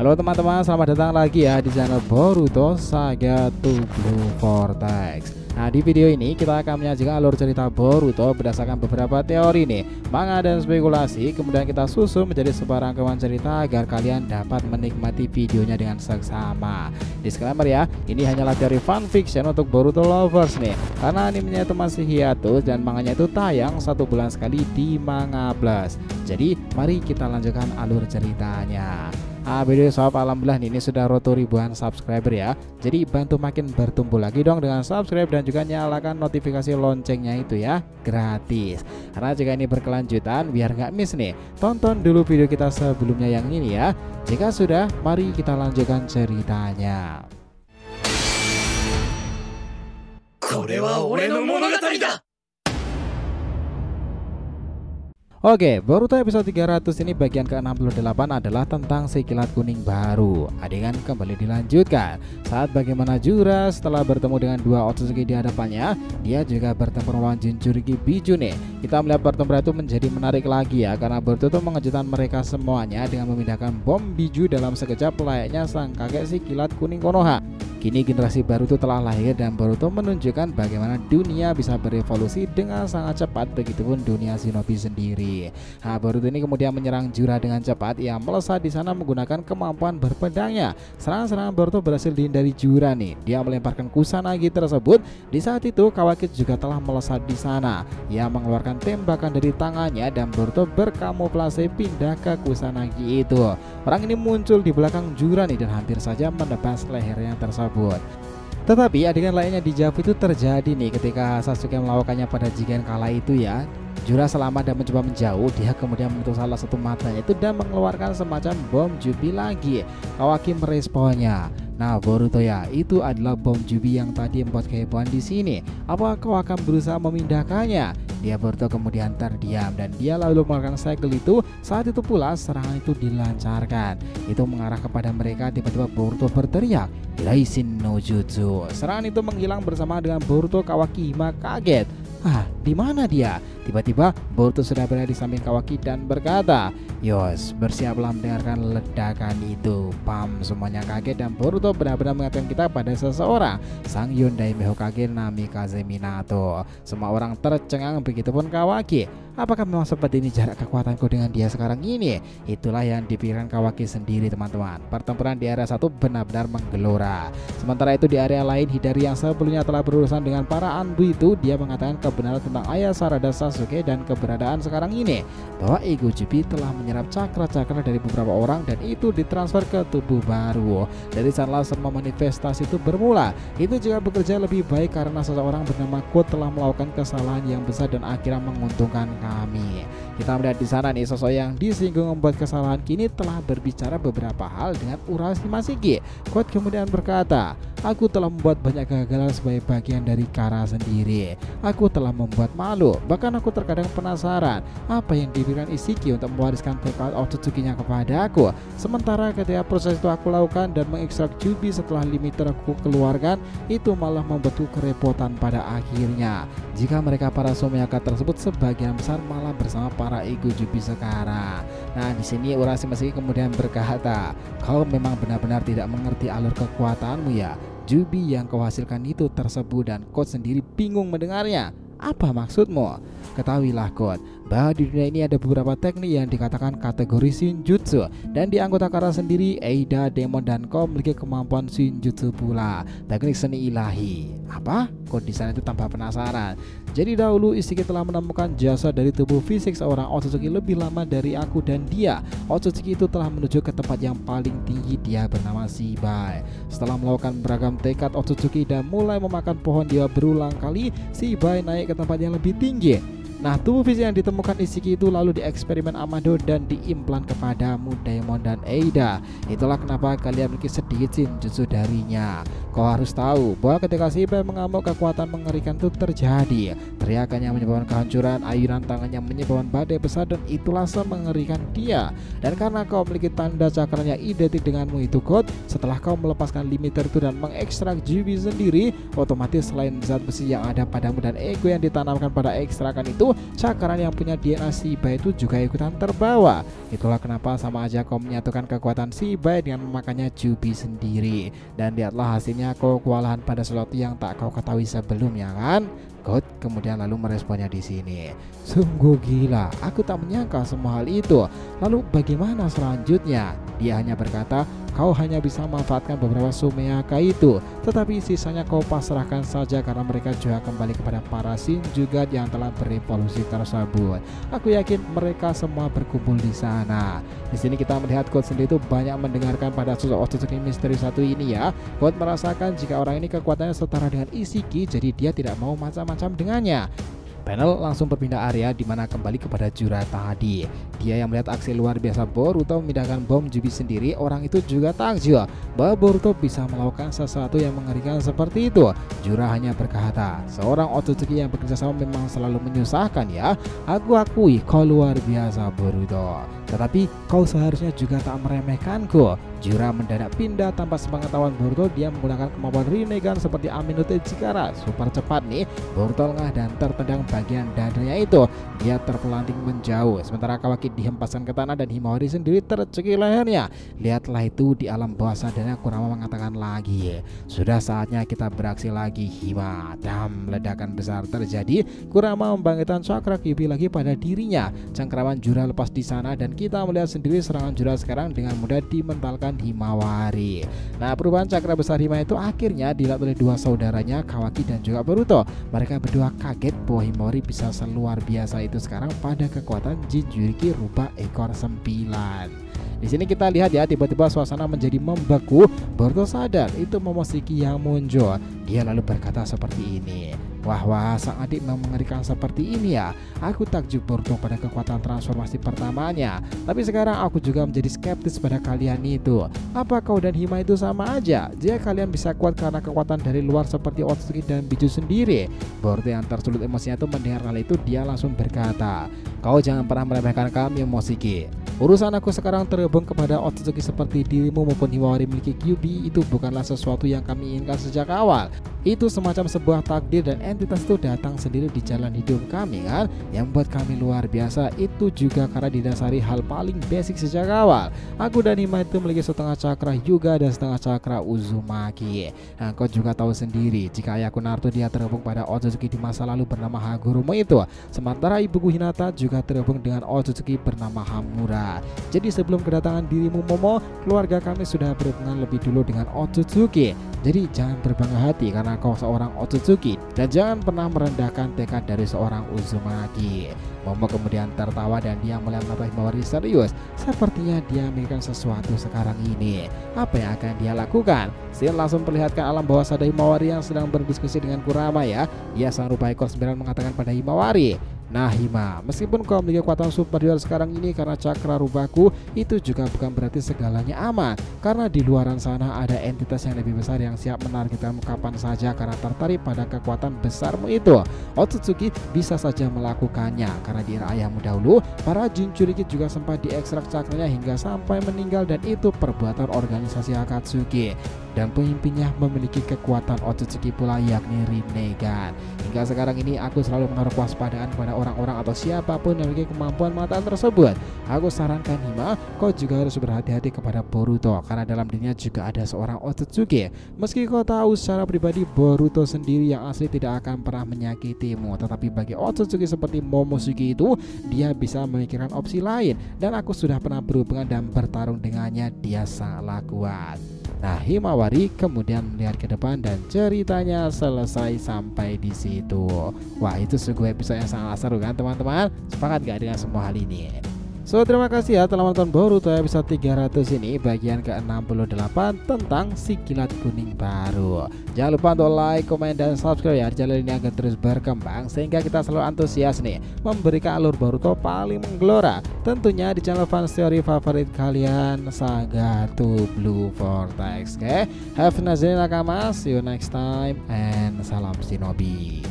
Halo teman-teman, selamat datang lagi ya di channel Boruto Saga to Blue Vortex. Nah, di video ini kita akan menyajikan alur cerita Boruto berdasarkan beberapa teori nih, manga dan spekulasi. Kemudian kita susun menjadi sebarangkaian cerita agar kalian dapat menikmati videonya dengan seksama. Disclaimer ya, ini hanyalah teori fanfiction untuk Boruto lovers nih, karena animenya itu masih hiatus dan manganya itu tayang 1 bulan sekali di Manga Plus. Jadi mari kita lanjutkan alur ceritanya. Video sob, alhamdulillah ini sudah roto ribuan subscriber ya. Jadi bantu makin bertumbuh lagi dong dengan subscribe dan juga nyalakan notifikasi loncengnya itu ya, gratis. Karena jika ini berkelanjutan biar nggak miss nih, tonton dulu video kita sebelumnya yang ini ya. Jika sudah, mari kita lanjutkan ceritanya. Oke, Boruto episode 300 ini bagian ke-68 adalah tentang si kilat kuning baru. Adegan kembali dilanjutkan saat bagaimana Jura setelah bertemu dengan dua Otsutsuki di hadapannya, dia juga bertemu melawan Jinchuriki Biju nih. Kita melihat pertempuran itu menjadi menarik lagi ya, karena Boruto itu mengejutkan mereka semuanya dengan memindahkan bom Biju dalam sekejap layaknya sang kakek si kilat kuning Konoha. Kini generasi baru itu telah lahir dan Boruto menunjukkan bagaimana dunia bisa berevolusi dengan sangat cepat, begitupun dunia shinobi sendiri. Nah, Boruto ini kemudian menyerang Jura dengan cepat. Ia melesat di sana menggunakan kemampuan berpedangnya. Serangan-serangan Boruto berhasil dihindari Jura nih. Dia melemparkan Kusanagi tersebut. Di saat itu Kawaki juga telah melesat di sana. Ia mengeluarkan tembakan dari tangannya dan Boruto berkamuflase pindah ke Kusanagi itu. Orang ini muncul di belakang Jura nih dan hampir saja menebas lehernya tersebut. Tetapi adegan lainnya di Javu itu terjadi nih ketika Sasuke melakukannya pada Jigen kala itu ya. Jura selamat dan mencoba menjauh. Dia kemudian menutup salah satu matanya itu dan mengeluarkan semacam bom Jubi lagi. Kawaki meresponnya. Nah, Boruto ya, itu adalah bom Jubi yang tadi membuat kehebohan di sini. Apa kau akan berusaha memindahkannya? Dia Boruto kemudian terdiam dan dia lalu mengeluarkan segel itu. Saat itu pula serangan itu dilancarkan. Itu mengarah kepada mereka. Tiba-tiba Boruto berteriak, Iraishin no Jutsu. Serangan itu menghilang bersama dengan Boruto. Kawaki Hime kaget. Di mana dia? Tiba-tiba Boruto sudah berada di samping Kawaki dan berkata, Yos, bersiaplah mendengarkan ledakan itu. Pam, semuanya kaget dan Boruto benar-benar mengingatkan kita pada seseorang, Sang Yondaime Hokage Namikaze Minato. Semua orang tercengang, begitupun Kawaki. Apakah memang seperti ini jarak kekuatanku dengan dia sekarang ini? Itulah yang dipikirkan Kawaki sendiri teman-teman. Pertempuran di area 1 benar-benar menggelora. Sementara itu di area lain, Hidari yang sebelumnya telah berurusan dengan para Anbu itu, dia mengatakan kebenaran tentang ayah Sarada Sasuke dan keberadaan sekarang ini, bahwa Ego Jubi telah menyerap cakra-cakra dari beberapa orang dan itu ditransfer ke tubuh baru. Dari sanalah semua manifestasi itu bermula. Itu juga bekerja lebih baik karena seseorang bernama Kut telah melakukan kesalahan yang besar dan akhirnya menguntungkan kami. Kita melihat di sana nih, sosok yang disinggung membuat kesalahan kini telah berbicara beberapa hal dengan Urashima-shiki. Kut kemudian berkata, aku telah membuat banyak kegagalan sebagai bagian dari Kara sendiri. Aku telah membuat malu. Bahkan aku terkadang penasaran apa yang diberikan Ishiki untuk mewariskan tekad Otsutsuki-nya kepada aku. Sementara ketika proses itu aku lakukan dan mengekstrak Jubi setelah limiter aku keluarkan, itu malah membuatku kerepotan pada akhirnya. Jika mereka para Somiyaka tersebut sebagian besar malah bersama para Ego Jubi sekarang. Nah, di sini Urashima-shiki kemudian berkata, kau memang benar-benar tidak mengerti alur kekuatanmu ya. Jubi yang kau hasilkan itu tersebut dan Kod sendiri bingung mendengarnya. Apa maksudmu? Ketahuilah Kod, bahwa di dunia ini ada beberapa teknik yang dikatakan kategori Shinjutsu, dan di anggota Kara sendiri, Eida, Demon, dan kau memiliki kemampuan Shinjutsu pula, teknik seni ilahi. Apa? Kod di sana itu tampak penasaran. Jadi dahulu Ishiki telah menemukan jasa dari tubuh fisik seorang Otsutsuki lebih lama dari aku dan dia. Otsutsuki itu telah menuju ke tempat yang paling tinggi, dia bernama Shibai. Setelah melakukan beragam tekad Otsutsuki dan mulai memakan pohon dewa berulang kali, Shibai naik ke tempat yang lebih tinggi. Nah, tubuh fisik yang ditemukan Ishiki itu lalu dieksperimen Amado dan diimplan kepada Daemon dan Eida. Itulah kenapa kalian memiliki sedikit Shinjutsu darinya. Kau harus tahu bahwa ketika Shibai mengamuk, kekuatan mengerikan itu terjadi. Teriakannya menyebabkan kehancuran, ayunan tangannya menyebabkan badai besar, dan itulah semengerikan dia. Dan karena kau memiliki tanda cakranya identik denganmu itu God, setelah kau melepaskan limiter itu dan mengekstrak Jubi sendiri, otomatis selain zat besi yang ada padamu dan ego yang ditanamkan pada ekstrakan itu, itu cakaran yang punya DNA Shiba itu juga ikutan terbawa. Itulah kenapa sama aja kau menyatukan kekuatan Shiba dengan memakannya Jubi sendiri. Dan lihatlah hasilnya, kau kewalahan pada sesuatu yang tak kau ketahui sebelumnya kan? God kemudian lalu meresponnya di sini. Sungguh gila, aku tak menyangka semua hal itu. Lalu bagaimana selanjutnya? Dia hanya berkata, kau hanya bisa memanfaatkan beberapa Sumeaka itu, tetapi sisanya kau pasrahkan saja karena mereka juga kembali kepada para Shinjugat yang telah berevolusi tersebut. Aku yakin mereka semua berkumpul di sana. Di sini kita melihat God sendiri itu banyak mendengarkan pada sosok Otsutsuki misteri satu ini ya. God merasakan jika orang ini kekuatannya setara dengan Ishiki, jadi dia tidak mau macam-macam dengannya. Panel langsung berpindah area di mana kembali kepada Jura tadi. Dia yang melihat aksi luar biasa Boruto memindahkan bom Jubi sendiri, orang itu juga takjub bahwa Boruto bisa melakukan sesuatu yang mengerikan seperti itu. Jura hanya berkata, seorang Otsutsuki yang bekerja sama memang selalu menyusahkan ya. Aku akui kau luar biasa Boruto, tetapi kau seharusnya juga tak meremehkanku. Jura mendadak pindah tanpa sepengetahuan Boruto. Dia menggunakan kemampuan Rinnegan seperti Aminote Chikara. Super cepat nih, Boruto lengah dan tertendang bagian dadanya itu. Dia terpelanting menjauh, sementara Kawaki dihempaskan ke tanah dan Himawari sendiri tercekik lehernya. Lihatlah itu di alam bawah sadarnya Kurama mengatakan lagi, sudah saatnya kita beraksi lagi Hima. Dam, ledakan besar terjadi. Kurama membangkitkan cakra Kyuubi lagi pada dirinya. Cengkraman Jura lepas di sana dan kita melihat sendiri serangan Jura sekarang dengan mudah dimentalkan Himawari. Nah, perubahan cakra besar Hima itu akhirnya dilihat oleh dua saudaranya Kawaki dan juga Boruto. Mereka berdua kaget bahwa Himawari bisa seluar biasa itu sekarang pada kekuatan Jinchuriki rupa ekor 9. Di sini kita lihat ya, tiba-tiba suasana menjadi membeku. Boruto sadar itu Momoshiki yang muncul. Dia lalu berkata seperti ini, wah sang adik memang mengerikan seperti ini ya. Aku takjub Boruto pada kekuatan transformasi pertamanya, tapi sekarang aku juga menjadi skeptis pada kalian itu. Apa kau dan Hima itu sama aja? Jika kalian bisa kuat karena kekuatan dari luar seperti Otsutsuki dan Biju sendiri. Boruto yang tersulut emosinya itu mendengar hal itu, dia langsung berkata, kau jangan pernah meremehkan kami Momoshiki. Urusan aku sekarang terhubung kepada Otsutsuki seperti dirimu maupun Himawari memiliki Kyuubi itu bukanlah sesuatu yang kami inginkan sejak awal. Itu semacam sebuah takdir dan entitas itu datang sendiri di jalan hidup kami kan. Yang membuat kami luar biasa itu juga karena didasari hal paling basic sejak awal. Aku dan Hima itu memiliki setengah cakra Hyuga dan setengah cakra Uzumaki. Nah, kau juga tahu sendiri jika ayahku Naruto dia terhubung pada Otsutsuki di masa lalu bernama Hagurumo itu. Sementara ibuku Hinata juga terhubung dengan Otsutsuki bernama Hamura. Jadi sebelum kedatangan dirimu Momo, keluarga kami sudah berhubungan lebih dulu dengan Otsutsuki. Jadi jangan berbangga hati karena kau seorang Otsutsuki, dan jangan pernah merendahkan tekad dari seorang Uzumaki. Momo kemudian tertawa dan dia melihat mata Himawari serius. Sepertinya dia memikirkan sesuatu sekarang ini. Apa yang akan dia lakukan? Shin langsung perlihatkan alam bawah sadar Himawari yang sedang berdiskusi dengan Kurama ya. Dia sang rupa ekor 9 mengatakan pada Himawari, nah Hima, meskipun kau memiliki kekuatan superior sekarang ini karena cakra rubahku, itu juga bukan berarti segalanya aman. Karena di luaran sana ada entitas yang lebih besar yang siap menargetkanmu kapan saja karena tertarik pada kekuatan besarmu itu. Otsutsuki bisa saja melakukannya karena di era ayahmu dahulu, para Jinchuriki juga sempat diekstrak cakranya hingga sampai meninggal, dan itu perbuatan organisasi Akatsuki. Dan pemimpinnya memiliki kekuatan Otsutsuki pula, yakni Rinnegan. Hingga sekarang ini aku selalu menaruh kewaspadaan pada orang-orang atau siapapun yang memiliki kemampuan mata tersebut. Aku sarankan Hima, kau juga harus berhati-hati kepada Boruto karena dalam dirinya juga ada seorang Otsutsuki. Meski kau tahu secara pribadi Boruto sendiri yang asli tidak akan pernah menyakitimu, tetapi bagi Otsutsuki seperti Momoshiki itu, dia bisa memikirkan opsi lain. Dan aku sudah pernah berhubungan dan bertarung dengannya, dia sangatlah kuat. Nah, Himawari kemudian melihat ke depan dan ceritanya selesai sampai di situ. Wah, itu sebuah episode yang sangat seru kan teman-teman? Sepakat gak dengan semua hal ini? So, terima kasih ya telah menonton Boruto episode 300 ini bagian ke-68 tentang si kilat kuning baru. Jangan lupa untuk like, komen, dan subscribe ya, channel ini agar terus berkembang sehingga kita selalu antusias nih memberikan alur Boruto paling menggelora, tentunya di channel fans teori favorit kalian, Saga to Blue Vortex. Oke, have a nice day nakama, see you next time, and salam shinobi.